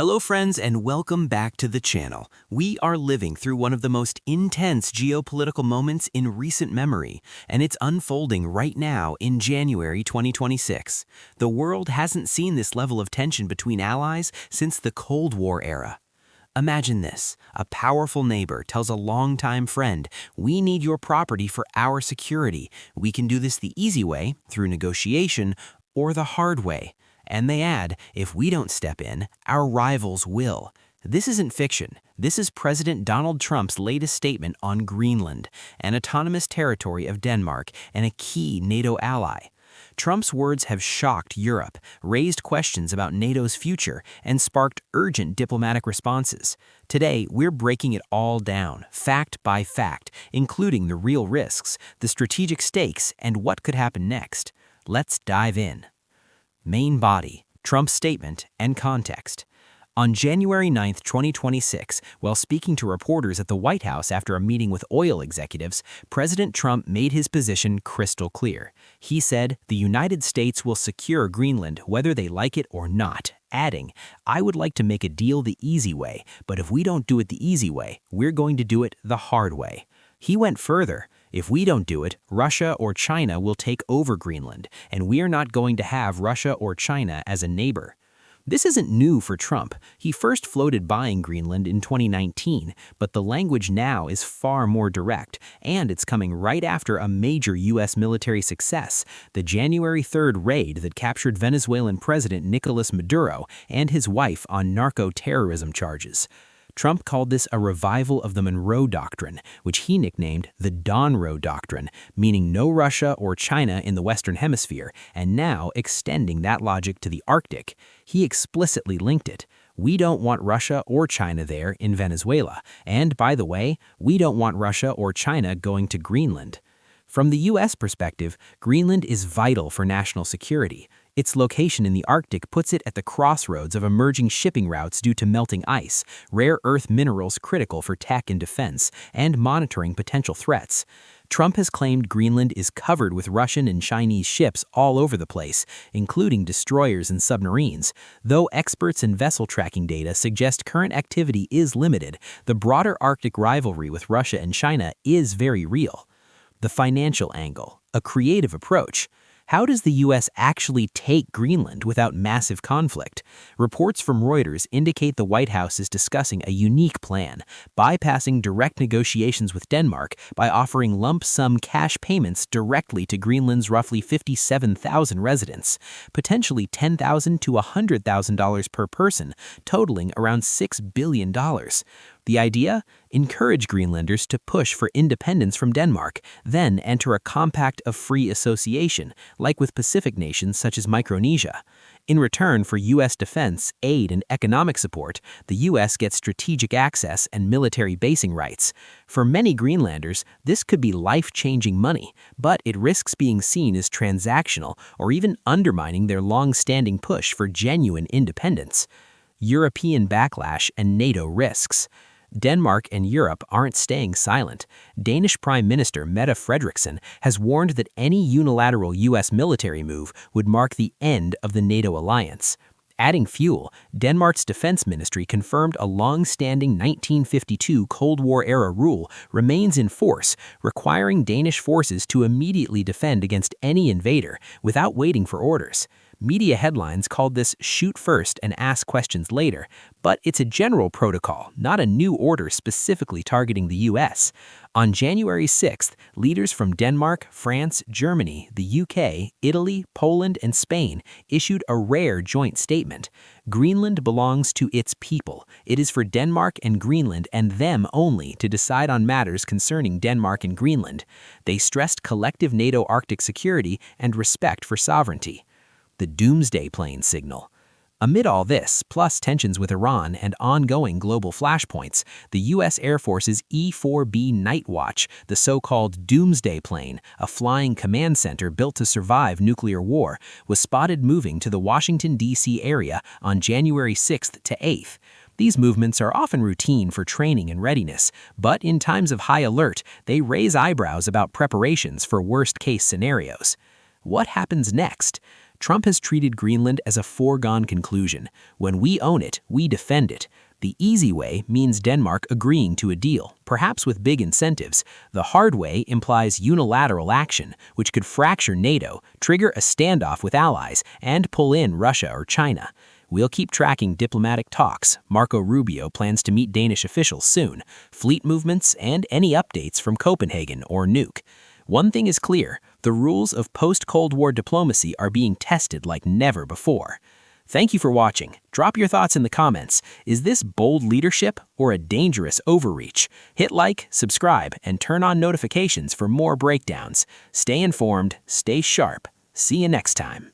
Hello friends and welcome back to the channel. We are living through one of the most intense geopolitical moments in recent memory, and it's unfolding right now in January 2026. The world hasn't seen this level of tension between allies since the Cold War era. Imagine this: a powerful neighbor tells a longtime friend, "We need your property for our security. We can do this the easy way, through negotiation, or the hard way." And they add, "If we don't step in, our rivals will." This isn't fiction. This is President Donald Trump's latest statement on Greenland, an autonomous territory of Denmark and a key NATO ally. Trump's words have shocked Europe, raised questions about NATO's future, and sparked urgent diplomatic responses. Today, we're breaking it all down, fact by fact, including the real risks, the strategic stakes, and what could happen next. Let's dive in. Main body, Trump's statement, and context. On January 9, 2026, while speaking to reporters at the White House after a meeting with oil executives, President Trump made his position crystal clear. He said, "The United States will secure Greenland whether they like it or not," adding, "I would like to make a deal the easy way, but if we don't do it the easy way, we're going to do it the hard way." He went further. "If we don't do it, Russia or China will take over Greenland, and we are not going to have Russia or China as a neighbor." This isn't new for Trump. He first floated buying Greenland in 2019, but the language now is far more direct, and it's coming right after a major U.S. military success, the January 3rd raid that captured Venezuelan President Nicolas Maduro and his wife on narco-terrorism charges. Trump called this a revival of the Monroe Doctrine, which he nicknamed the Donroe Doctrine, meaning no Russia or China in the Western Hemisphere, and now extending that logic to the Arctic. He explicitly linked it. "We don't want Russia or China there in Venezuela, and by the way, we don't want Russia or China going to Greenland." From the U.S. perspective, Greenland is vital for national security. Its location in the Arctic puts it at the crossroads of emerging shipping routes due to melting ice, rare earth minerals critical for tech and defense, and monitoring potential threats. Trump has claimed Greenland is covered with Russian and Chinese ships all over the place, including destroyers and submarines. Though experts in vessel tracking data suggest current activity is limited, the broader Arctic rivalry with Russia and China is very real. The financial angle, a creative approach. How does the U.S. actually take Greenland without massive conflict? Reports from Reuters indicate the White House is discussing a unique plan, bypassing direct negotiations with Denmark by offering lump sum cash payments directly to Greenland's roughly 57,000 residents, potentially $10,000 to $100,000 per person, totaling around $6 billion. The idea? Encourage Greenlanders to push for independence from Denmark, then enter a compact of free association, like with Pacific nations such as Micronesia. In return for U.S. defense, aid, and economic support, the U.S. gets strategic access and military basing rights. For many Greenlanders, this could be life-changing money, but it risks being seen as transactional or even undermining their long-standing push for genuine independence. European backlash and NATO risks. Denmark and Europe aren't staying silent. Danish Prime Minister Mette Frederiksen has warned that any unilateral U.S. military move would mark the end of the NATO alliance. Adding fuel, Denmark's defense ministry confirmed a long-standing 1952 Cold War-era rule remains in force, requiring Danish forces to immediately defend against any invader without waiting for orders. Media headlines called this "shoot first and ask questions later," but it's a general protocol, not a new order specifically targeting the U.S. On January 6th, leaders from Denmark, France, Germany, the UK, Italy, Poland, and Spain issued a rare joint statement. Greenland belongs to its people. It is for Denmark and Greenland and them only to decide on matters concerning Denmark and Greenland. They stressed collective NATO Arctic security and respect for sovereignty. The Doomsday Plane signal. Amid all this, plus tensions with Iran and ongoing global flashpoints, the U.S. Air Force's E-4B Night Watch, the so-called Doomsday Plane, a flying command center built to survive nuclear war, was spotted moving to the Washington, D.C. area on January 6th to 8th. These movements are often routine for training and readiness, but in times of high alert, they raise eyebrows about preparations for worst-case scenarios. What happens next? Trump has treated Greenland as a foregone conclusion. When we own it, we defend it. The easy way means Denmark agreeing to a deal, perhaps with big incentives. The hard way implies unilateral action, which could fracture NATO, trigger a standoff with allies, and pull in Russia or China. We'll keep tracking diplomatic talks. Marco Rubio plans to meet Danish officials soon, fleet movements, and any updates from Copenhagen or Nuuk. One thing is clear, the rules of post-Cold War diplomacy are being tested like never before. Thank you for watching. Drop your thoughts in the comments. Is this bold leadership or a dangerous overreach? Hit like, subscribe, and turn on notifications for more breakdowns. Stay informed, stay sharp. See you next time.